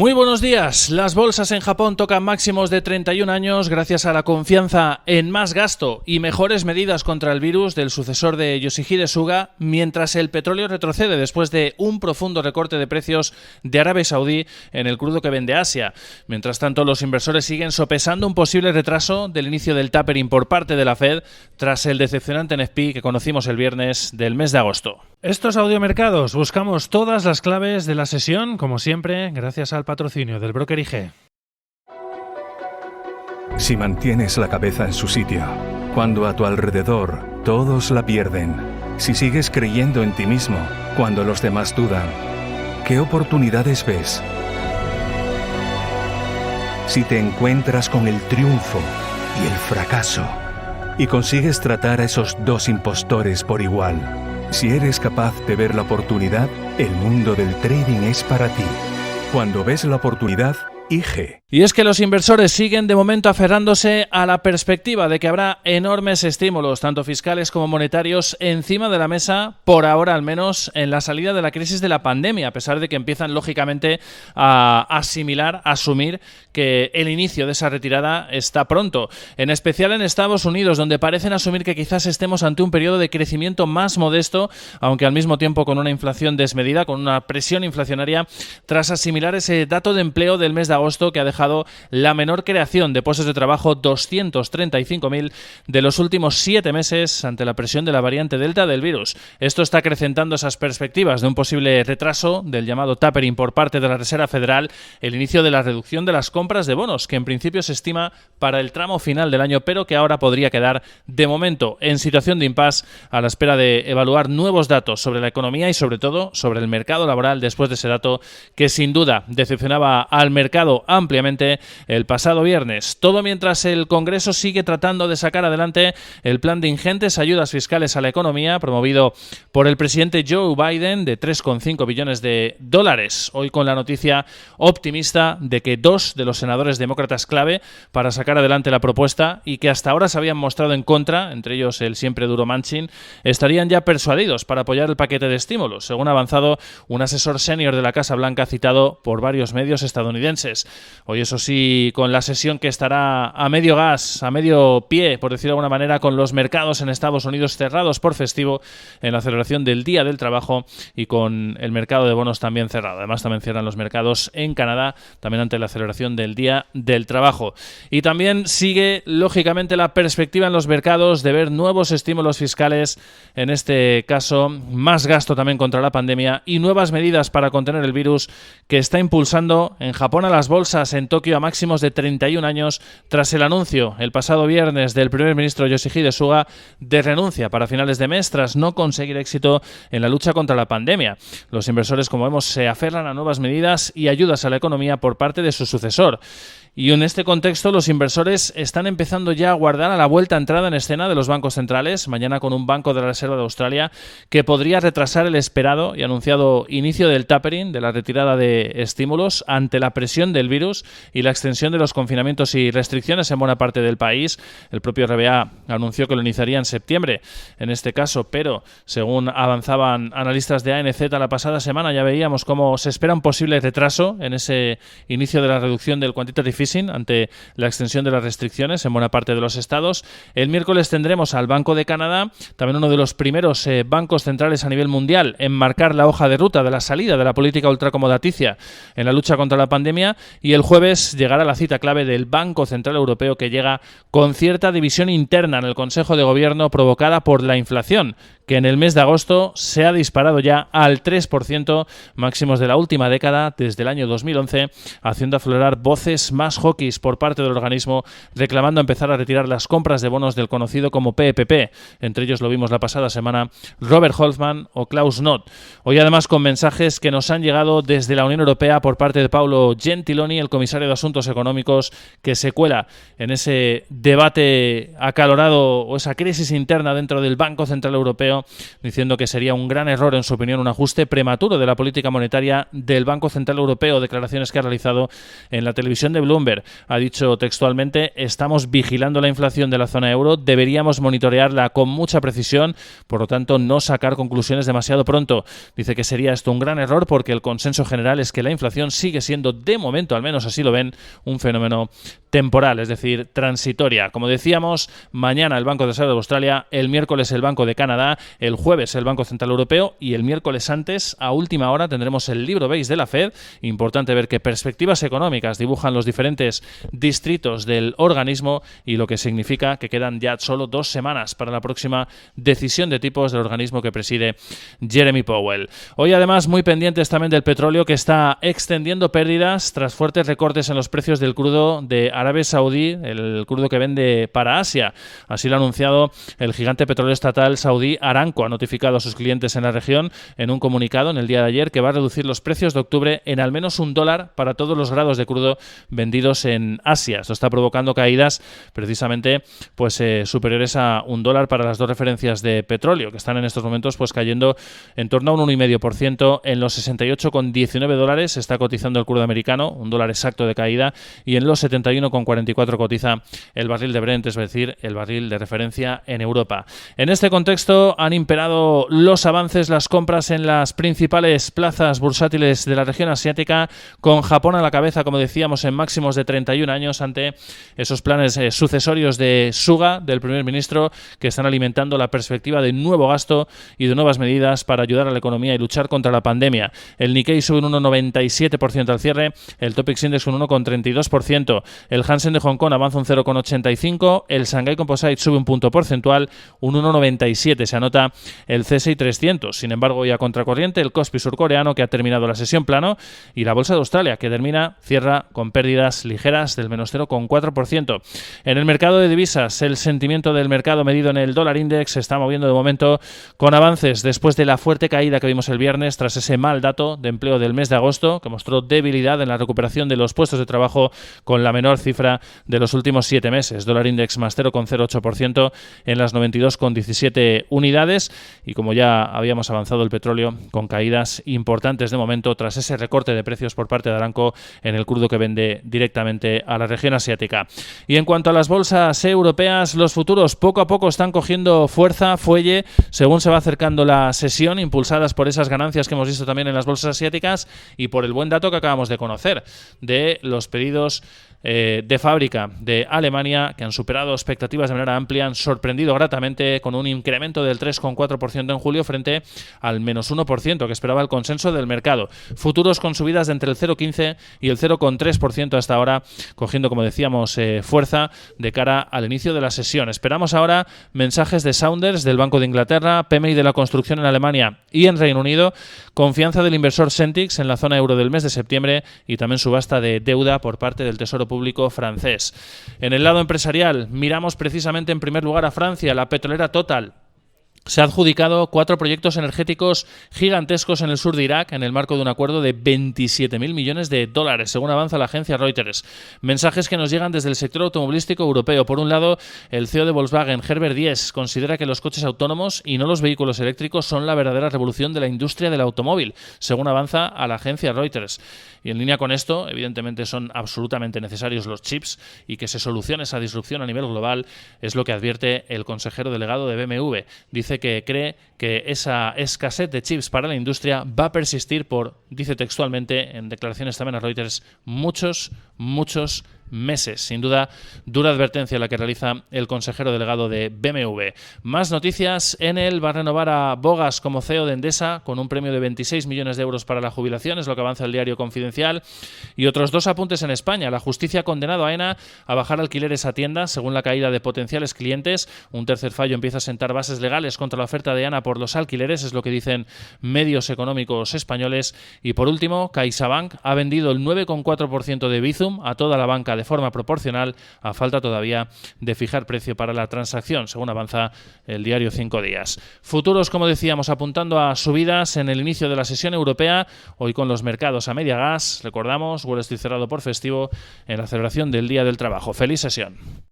Muy buenos días. Las bolsas en Japón tocan máximos de 31 años gracias a la confianza en más gasto y mejores medidas contra el virus del sucesor de Yoshihide Suga, mientras el petróleo retrocede después de un profundo recorte de precios de Arabia Saudí en el crudo que vende Asia. Mientras tanto, los inversores siguen sopesando un posible retraso del inicio del tapering por parte de la Fed tras el decepcionante NFP que conocimos el viernes del mes de agosto. Estos audiomercados, buscamos todas las claves de la sesión, como siempre, gracias al patrocinio del broker IG. Si mantienes la cabeza en su sitio, cuando a tu alrededor todos la pierden, si sigues creyendo en ti mismo, cuando los demás dudan, ¿qué oportunidades ves? Si te encuentras con el triunfo y el fracaso, y consigues tratar a esos dos impostores por igual, si eres capaz de ver la oportunidad, el mundo del trading es para ti. Cuando ves la oportunidad, IG. Y es que los inversores siguen de momento aferrándose a la perspectiva de que habrá enormes estímulos, tanto fiscales como monetarios, encima de la mesa, por ahora al menos, en la salida de la crisis de la pandemia, a pesar de que empiezan lógicamente a asumir que el inicio de esa retirada está pronto. En especial en Estados Unidos, donde parecen asumir que quizás estemos ante un periodo de crecimiento más modesto, aunque al mismo tiempo con una inflación desmedida, con una presión inflacionaria, tras asimilar ese dato de empleo del mes de agosto que ha dejado la menor creación de puestos de trabajo, 235.000 de los últimos 7 meses, ante la presión de la variante Delta del virus. Esto está acrecentando esas perspectivas de un posible retraso del llamado tapering por parte de la Reserva Federal, el inicio de la reducción de las compras de bonos, que en principio se estima para el tramo final del año, pero que ahora podría quedar de momento en situación de impasse a la espera de evaluar nuevos datos sobre la economía y sobre todo sobre el mercado laboral después de ese dato que sin duda decepcionaba al mercado ampliamente el pasado viernes. Todo mientras el Congreso sigue tratando de sacar adelante el plan de ingentes ayudas fiscales a la economía promovido por el presidente Joe Biden de 3,5 billones de dólares. Hoy con la noticia optimista de que 2 de los senadores demócratas clave para sacar adelante la propuesta y que hasta ahora se habían mostrado en contra, entre ellos el siempre duro Manchin, estarían ya persuadidos para apoyar el paquete de estímulos, según ha avanzado un asesor senior de la Casa Blanca citado por varios medios estadounidenses. Hoy, eso sí, con la sesión que estará a medio gas, a medio pie, por decirlo de alguna manera, con los mercados en Estados Unidos cerrados por festivo en la celebración del Día del Trabajo y con el mercado de bonos también cerrado. Además, también cierran los mercados en Canadá, también ante la celebración del Día del Trabajo. Y también sigue, lógicamente, la perspectiva en los mercados de ver nuevos estímulos fiscales, en este caso, más gasto también contra la pandemia y nuevas medidas para contener el virus que está impulsando en Japón a las bolsas en Tokio a máximos de 31 años tras el anuncio el pasado viernes del primer ministro Yoshihide Suga de renuncia para finales de mes tras no conseguir éxito en la lucha contra la pandemia. Los inversores, como vemos, se aferran a nuevas medidas y ayudas a la economía por parte de su sucesor. Y en este contexto, los inversores están empezando ya a guardar a la vuelta entrada en escena de los bancos centrales, mañana con un banco de la Reserva de Australia que podría retrasar el esperado y anunciado inicio del tapering, de la retirada de estímulos, ante la presión del virus y la extensión de los confinamientos y restricciones en buena parte del país. El propio RBA anunció que lo iniciaría en septiembre, en este caso, pero según avanzaban analistas de ANZ la pasada semana, ya veíamos cómo se espera un posible retraso en ese inicio de la reducción del quantitative easing ante la extensión de las restricciones en buena parte de los estados. El miércoles tendremos al Banco de Canadá, también uno de los primeros bancos centrales a nivel mundial en marcar la hoja de ruta de la salida de la política ultracomodaticia en la lucha contra la pandemia, y el jueves llegará la cita clave del Banco Central Europeo, que llega con cierta división interna en el Consejo de Gobierno provocada por la inflación, que en el mes de agosto se ha disparado ya al 3%, máximos de la última década desde el año 2011, haciendo aflorar voces más hawkish por parte del organismo, reclamando empezar a retirar las compras de bonos del conocido como PEPP. Entre ellos lo vimos la pasada semana Robert Holzmann o Klaus Knot. Hoy además con mensajes que nos han llegado desde la Unión Europea por parte de Paolo Gentiloni, Gentiloni, el comisario de Asuntos Económicos, que se cuela en ese debate acalorado o esa crisis interna dentro del Banco Central Europeo, diciendo que sería un gran error, en su opinión, un ajuste prematuro de la política monetaria del Banco Central Europeo. Declaraciones que ha realizado en la televisión de Bloomberg. Ha dicho textualmente: estamos vigilando la inflación de la zona euro, deberíamos monitorearla con mucha precisión, por lo tanto no sacar conclusiones demasiado pronto. Dice que sería esto un gran error porque el consenso general es que la inflación sigue siendo, de momento al menos así lo ven, un fenómeno temporal, es decir, transitoria. Como decíamos, mañana el Banco de Reserva de Australia, el miércoles el Banco de Canadá, el jueves el Banco Central Europeo y el miércoles antes, a última hora, tendremos el libro base de la Fed. Importante ver qué perspectivas económicas dibujan los diferentes distritos del organismo y lo que significa que quedan ya solo 2 semanas para la próxima decisión de tipos del organismo que preside Jeremy Powell. Hoy además muy pendientes también del petróleo, que está extendiendo pérdidas tras fuertes recortes en los precios del crudo de Arabia Saudí, el crudo que vende para Asia. Así lo ha anunciado el gigante petrolero estatal saudí Aramco. Ha notificado a sus clientes en la región en un comunicado en el día de ayer que va a reducir los precios de octubre en al menos $1 para todos los grados de crudo vendidos en Asia. Esto está provocando caídas precisamente superiores a $1 para las dos referencias de petróleo, que están en estos momentos cayendo en torno a un 1,5%. En los $68,19 se está cotizando el crudo americano, $1 exacto de caída, y en los 71,44 cotiza el barril de Brent, es decir, el barril de referencia en Europa. En este contexto han imperado los avances, las compras en las principales plazas bursátiles de la región asiática, con Japón a la cabeza, como decíamos, en máximos de 31 años ante esos planes sucesorios de Suga, del primer ministro, que están alimentando la perspectiva de nuevo gasto y de nuevas medidas para ayudar a la economía y luchar contra la pandemia. El Nikkei sube un 1,97% al cierre, el Topix Index un 1,32%, el Hansen de Hong Kong avanza un 0,85%, el Shanghai Composite sube un punto porcentual, un 1,97%. Se anota el CSI 300. Sin embargo, hoy a contracorriente el Kospi surcoreano, que ha terminado la sesión plano, y la bolsa de Australia, que cierra con pérdidas ligeras del menos 0,4%. En el mercado de divisas, el sentimiento del mercado medido en el dólar index se está moviendo de momento con avances después de la fuerte caída que vimos el viernes tras ese mal dato de empleo del mes de agosto, que mostró debilidad en la recuperación de los puestos de trabajo con la menor cifra de los últimos 7 meses. Dólar index más 0,08% en las 92,17 unidades, y como ya habíamos avanzado, el petróleo con caídas importantes de momento tras ese recorte de precios por parte de Aramco en el crudo que vende directamente a la región asiática. Y en cuanto a las bolsas europeas, los futuros poco a poco están cogiendo fuerza, fuelle, según se va acercando la sesión, impulsadas por esas ganancias que hemos visto también en las bolsas asiáticas y por el buen dato que acabamos de conocer de los pedidos de fábrica de Alemania, que han superado expectativas de manera amplia, han sorprendido gratamente con un incremento del 3,4% en julio frente al menos 1% que esperaba el consenso del mercado. Futuros con subidas de entre el 0,15 y el 0,3% hasta ahora, cogiendo, como decíamos, fuerza de cara al inicio de la sesión. Esperamos ahora mensajes de Saunders del Banco de Inglaterra, PMI de la construcción en Alemania y en Reino Unido, confianza del inversor Centix en la zona euro del mes de septiembre y también subasta de deuda por parte del Tesoro Público francés. En el lado empresarial, miramos precisamente en primer lugar a Francia. La petrolera Total se ha adjudicado 4 proyectos energéticos gigantescos en el sur de Irak en el marco de un acuerdo de $27.000 millones, según avanza la agencia Reuters. Mensajes que nos llegan desde el sector automovilístico europeo. Por un lado, el CEO de Volkswagen, Herbert Diess, considera que los coches autónomos y no los vehículos eléctricos son la verdadera revolución de la industria del automóvil, según avanza a la agencia Reuters. Y en línea con esto, evidentemente son absolutamente necesarios los chips, y que se solucione esa disrupción a nivel global es lo que advierte el consejero delegado de BMW. Dice que cree que esa escasez de chips para la industria va a persistir dice textualmente en declaraciones también a Reuters, muchos meses. Sin duda, dura advertencia la que realiza el consejero delegado de BMW. Más noticias. Enel va a renovar a Bogas como CEO de Endesa con un premio de 26 millones de euros para la jubilación, es lo que avanza el diario Confidencial. Y otros 2 apuntes en España. La justicia ha condenado a AENA a bajar alquileres a tiendas según la caída de potenciales clientes. Un tercer fallo empieza a sentar bases legales contra la oferta de AENA por los alquileres, es lo que dicen medios económicos españoles. Y por último, CaixaBank ha vendido el 9,4% de Bizum a toda la banca de de forma proporcional a falta todavía de fijar precio para la transacción, según avanza el diario 5 días. Futuros, como decíamos, apuntando a subidas en el inicio de la sesión europea, hoy con los mercados a media gas. Recordamos, Wall Street cerrado por festivo en la celebración del Día del Trabajo. ¡Feliz sesión!